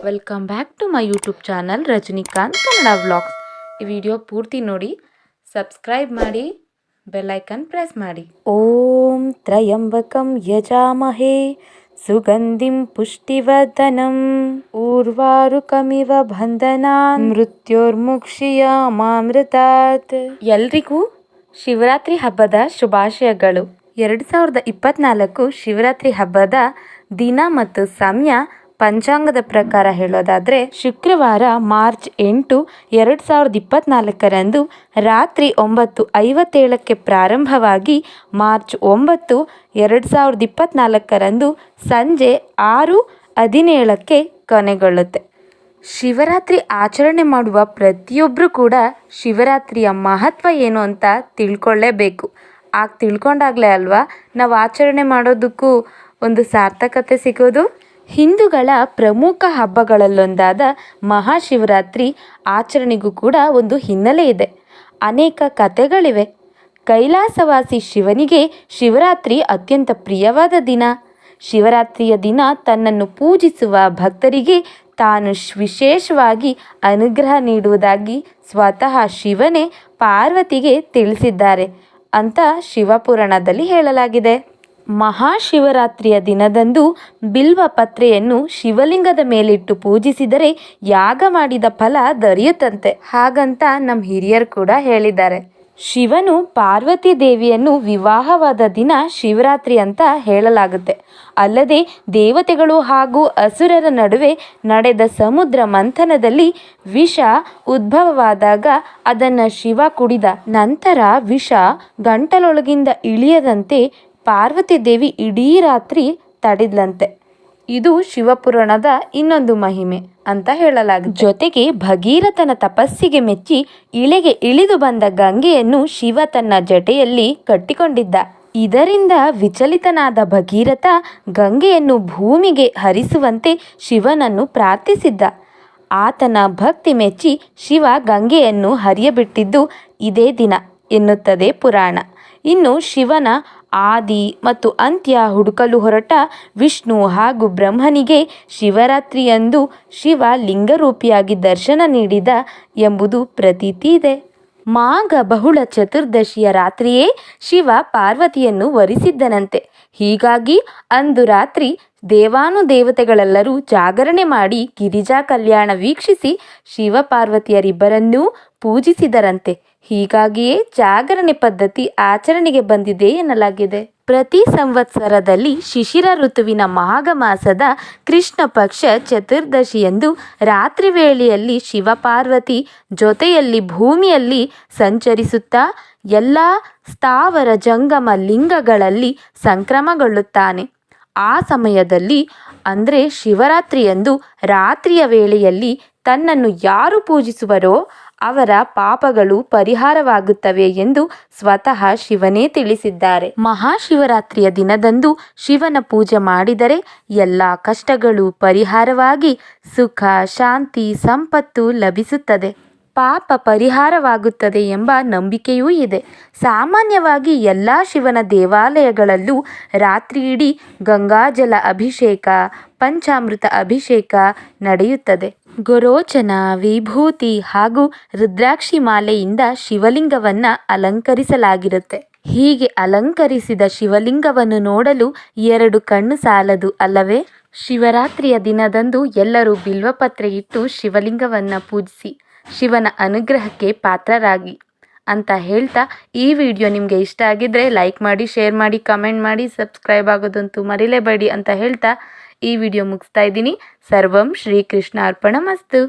Welcome back to my YouTube channel Rajinikanth Kannada vlogs. ಈ video ಪೂರ್ತಿ ನೋಡಿ, ಸಬ್ಸ್ಕ್ರೈಬ್ ಮಾಡಿ, ಬೆಲ್ ಐಕನ್ ಪ್ರೆಸ್ ಮಾಡಿ. ಓಂ ತ್ರಯಂಬಕಂ ಯಜಾಮಹೇ ಸುಗಂಧಿಂ ಪುಷ್ಟಿವರ್ಧನಂ ಊರ್ವಾರುಕಮಿವ ಬಂಧನಾನ್ ಮೃತ್ಯೋರ್ಮುಕ್ಷಿಯಾಮಾಮೃತಾತ್. ಎಲ್ರಿಗೂ ಶಿವರಾತ್ರಿ ಹಬ್ಬದ ಶುಭಾಶಯಗಳು. 2024 ಶಿವರಾತ್ರಿ ಹಬ್ಬದ ದಿನ ಮತ್ತು ಸಮಯ ಪಂಚಾಂಗದ ಪ್ರಕಾರ ಹೇಳೋದಾದರೆ ಶುಕ್ರವಾರ ಮಾರ್ಚ್ 8, 2024 ರಾತ್ರಿ 9:57 ಪ್ರಾರಂಭವಾಗಿ ಮಾರ್ಚ್ 9, 2024 ಸಂಜೆ 6:17 ಕೊನೆಗೊಳ್ಳುತ್ತೆ. ಶಿವರಾತ್ರಿ ಆಚರಣೆ ಮಾಡುವ ಪ್ರತಿಯೊಬ್ಬರೂ ಕೂಡ ಶಿವರಾತ್ರಿಯ ಮಹತ್ವ ಏನು ಅಂತ ತಿಳ್ಕೊಳ್ಳೇಬೇಕು. ಆಗ ತಿಳ್ಕೊಂಡಾಗಲೇ ಅಲ್ವಾ ನಾವು ಆಚರಣೆ ಮಾಡೋದಕ್ಕೂ ಒಂದು ಸಾರ್ಥಕತೆ ಸಿಗೋದು. ಹಿಂದೂಗಳ ಪ್ರಮುಖ ಹಬ್ಬಗಳಲ್ಲೊಂದಾದ ಮಹಾಶಿವರಾತ್ರಿ ಆಚರಣೆಗೂ ಕೂಡ ಒಂದು ಹಿನ್ನೆಲೆ ಇದೆ. ಅನೇಕ ಕಥೆಗಳಿವೆ. ಕೈಲಾಸವಾಸಿ ಶಿವನಿಗೆ ಶಿವರಾತ್ರಿ ಅತ್ಯಂತ ಪ್ರಿಯವಾದ ದಿನ. ಶಿವರಾತ್ರಿಯ ದಿನ ತನ್ನನ್ನು ಪೂಜಿಸುವ ಭಕ್ತರಿಗೆ ತಾನು ವಿಶೇಷವಾಗಿ ಅನುಗ್ರಹ ನೀಡುವುದಾಗಿ ಸ್ವತಃ ಶಿವನೇ ಪಾರ್ವತಿಗೆ ತಿಳಿಸಿದ್ದಾರೆ ಅಂತ ಶಿವಪುರಾಣದಲ್ಲಿ ಹೇಳಲಾಗಿದೆ. ಮಹಾಶಿವರಾತ್ರಿಯ ದಿನದಂದು ಬಿಲ್ವ ಪತ್ರೆಯನ್ನು ಶಿವಲಿಂಗದ ಮೇಲಿಟ್ಟು ಪೂಜಿಸಿದರೆ ಯಾಗ ಮಾಡಿದ ಫಲ ದೊರೆಯುತ್ತಂತೆ. ಹಾಗಂತ ನಮ್ಮ ಹಿರಿಯರು ಕೂಡ ಹೇಳಿದ್ದಾರೆ. ಶಿವನು ಪಾರ್ವತಿ ದೇವಿಯನ್ನು ವಿವಾಹವಾದ ದಿನ ಶಿವರಾತ್ರಿ ಅಂತ ಹೇಳಲಾಗುತ್ತೆ. ಅಲ್ಲದೆ ದೇವತೆಗಳು ಹಾಗೂ ಅಸುರರ ನಡುವೆ ನಡೆದ ಸಮುದ್ರ ಮಂಥನದಲ್ಲಿ ವಿಷ ಉದ್ಭವವಾದಾಗ ಅದನ್ನು ಶಿವ ಕುಡಿದ ನಂತರ ವಿಷ ಗಂಟಲೊಳಗಿಂದ ಇಳಿಯದಂತೆ ಪಾರ್ವತಿ ದೇವಿ ಇಡೀ ರಾತ್ರಿ ತಡೆದ್ಲಂತೆ. ಇದು ಶಿವಪುರಾಣದ ಇನ್ನೊಂದು ಮಹಿಮೆ ಅಂತ ಹೇಳಲಾಗಿದೆ. ಜೊತೆಗೆ ಭಗೀರಥನ ತಪಸ್ಸಿಗೆ ಮೆಚ್ಚಿ ಇಳೆಗೆ ಇಳಿದು ಬಂದ ಗಂಗೆಯನ್ನು ಶಿವ ತನ್ನ ಜಟೆಯಲ್ಲಿ ಕಟ್ಟಿಕೊಂಡಿದ್ದ. ಇದರಿಂದ ವಿಚಲಿತನಾದ ಭಗೀರಥ ಗಂಗೆಯನ್ನು ಭೂಮಿಗೆ ಹರಿಸುವಂತೆ ಶಿವನನ್ನು ಪ್ರಾರ್ಥಿಸಿದ್ದ. ಆತನ ಭಕ್ತಿ ಮೆಚ್ಚಿ ಶಿವ ಗಂಗೆಯನ್ನು ಹರಿಯಬಿಟ್ಟಿದ್ದು ಇದೇ ದಿನ ಎನ್ನುತ್ತದೆ ಪುರಾಣ. ಇನ್ನು ಶಿವನ ಆದಿ ಮತ್ತು ಅಂತ್ಯ ಹುಡುಕಲು ಹೊರಟ ವಿಷ್ಣು ಹಾಗೂ ಬ್ರಹ್ಮನಿಗೆ ಶಿವರಾತ್ರಿಯಂದು ಶಿವ ಲಿಂಗರೂಪಿಯಾಗಿ ದರ್ಶನ ನೀಡಿದ ಎಂಬುದು ಪ್ರತೀತಿ ಇದೆ. ಮಾಘ ಬಹುಳ ಚತುರ್ದಶಿಯ ರಾತ್ರಿಯೇ ಶಿವ ಪಾರ್ವತಿಯನ್ನು ವರಿಸಿದ್ದನಂತೆ. ಹೀಗಾಗಿ ಅಂದು ರಾತ್ರಿ ದೇವಾನುದೇವತೆಗಳೆಲ್ಲರೂ ಜಾಗರಣೆ ಮಾಡಿ ಗಿರಿಜಾ ಕಲ್ಯಾಣ ವೀಕ್ಷಿಸಿ ಶಿವ ಪಾರ್ವತಿಯರಿಬ್ಬರನ್ನೂ ಪೂಜಿಸಿದರಂತೆ. ಹೀಗಾಗಿಯೇ ಜಾಗರಣೆ ಪದ್ಧತಿ ಆಚರಣೆಗೆ ಬಂದಿದೆ ಎನ್ನಲಾಗಿದೆ. ಪ್ರತಿ ಸಂವತ್ಸರದಲ್ಲಿ ಶಿಶಿರ ಋತುವಿನ ಮಾಘ ಮಾಸದ ಕೃಷ್ಣ ಪಕ್ಷ ಚತುರ್ದಶಿಯಂದು ರಾತ್ರಿ ವೇಳೆಯಲ್ಲಿ ಶಿವಪಾರ್ವತಿ ಜೊತೆಯಲ್ಲಿ ಭೂಮಿಯಲ್ಲಿ ಸಂಚರಿಸುತ್ತಾ ಎಲ್ಲ ಸ್ಥಾವರ ಜಂಗಮ ಲಿಂಗಗಳಲ್ಲಿ ಸಂಕ್ರಮಗೊಳ್ಳುತ್ತಾನೆ. ಆ ಸಮಯದಲ್ಲಿ ಅಂದರೆ ಶಿವರಾತ್ರಿಯಂದು ರಾತ್ರಿಯ ವೇಳೆಯಲ್ಲಿ ತನ್ನನ್ನು ಯಾರು ಪೂಜಿಸುವರೋ ಅವರ ಪಾಪಗಳು ಪರಿಹಾರವಾಗುತ್ತವೆ ಎಂದು ಸ್ವತಃ ಶಿವನೇ ತಿಳಿಸಿದ್ದಾರೆ. ಮಹಾಶಿವರಾತ್ರಿಯ ದಿನದಂದು ಶಿವನ ಪೂಜೆ ಮಾಡಿದರೆ ಎಲ್ಲ ಕಷ್ಟಗಳು ಪರಿಹಾರವಾಗಿ ಸುಖ, ಶಾಂತಿ, ಸಂಪತ್ತು ಲಭಿಸುತ್ತದೆ, ಪಾಪ ಪರಿಹಾರವಾಗುತ್ತದೆ ಎಂಬ ನಂಬಿಕೆಯೂ ಇದೆ. ಸಾಮಾನ್ಯವಾಗಿ ಎಲ್ಲ ಶಿವನ ದೇವಾಲಯಗಳಲ್ಲೂ ರಾತ್ರಿಯಿಡೀ ಗಂಗಾಜಲ ಅಭಿಷೇಕ, ಪಂಚಾಮೃತ ಅಭಿಷೇಕ ನಡೆಯುತ್ತದೆ. ಗೋರೋಚನ, ವಿಭೂತಿ ಹಾಗೂ ರುದ್ರಾಕ್ಷಿ ಮಾಲೆಯಿಂದ ಶಿವಲಿಂಗವನ್ನು ಅಲಂಕರಿಸಲಾಗಿರುತ್ತೆ. ಹೀಗೆ ಅಲಂಕರಿಸಿದ ಶಿವಲಿಂಗವನ್ನು ನೋಡಲು 2 ಕಣ್ಣು ಸಾಲದು ಅಲ್ಲವೇ? ಶಿವರಾತ್ರಿಯ ದಿನದಂದು ಎಲ್ಲರೂ ಬಿಲ್ವಪತ್ರೆ ಇಟ್ಟು ಶಿವಲಿಂಗವನ್ನು ಪೂಜಿಸಿ ಶಿವನ ಅನುಗ್ರಹಕ್ಕೆ ಪಾತ್ರರಾಗಿ ಅಂತ ಹೇಳ್ತಾ ಈ ವಿಡಿಯೋ ನಿಮಗೆ ಇಷ್ಟ ಆಗಿದ್ರೆ ಲೈಕ್ ಮಾಡಿ, ಶೇರ್ ಮಾಡಿ, ಕಮೆಂಟ್ ಮಾಡಿ, ಸಬ್ಸ್ಕ್ರೈಬ್ ಆಗೋದಂತೂ ಮರಿಲೇಬೇಡಿ ಅಂತ ಹೇಳ್ತಾ ಈ ವಿಡಿಯೋ ಮುಗಿಸ್ತಾ ಇದ್ದೀನಿ. ಸರ್ವಂ ಶ್ರೀಕೃಷ್ಣ ಅರ್ಪಣಮಸ್ತು.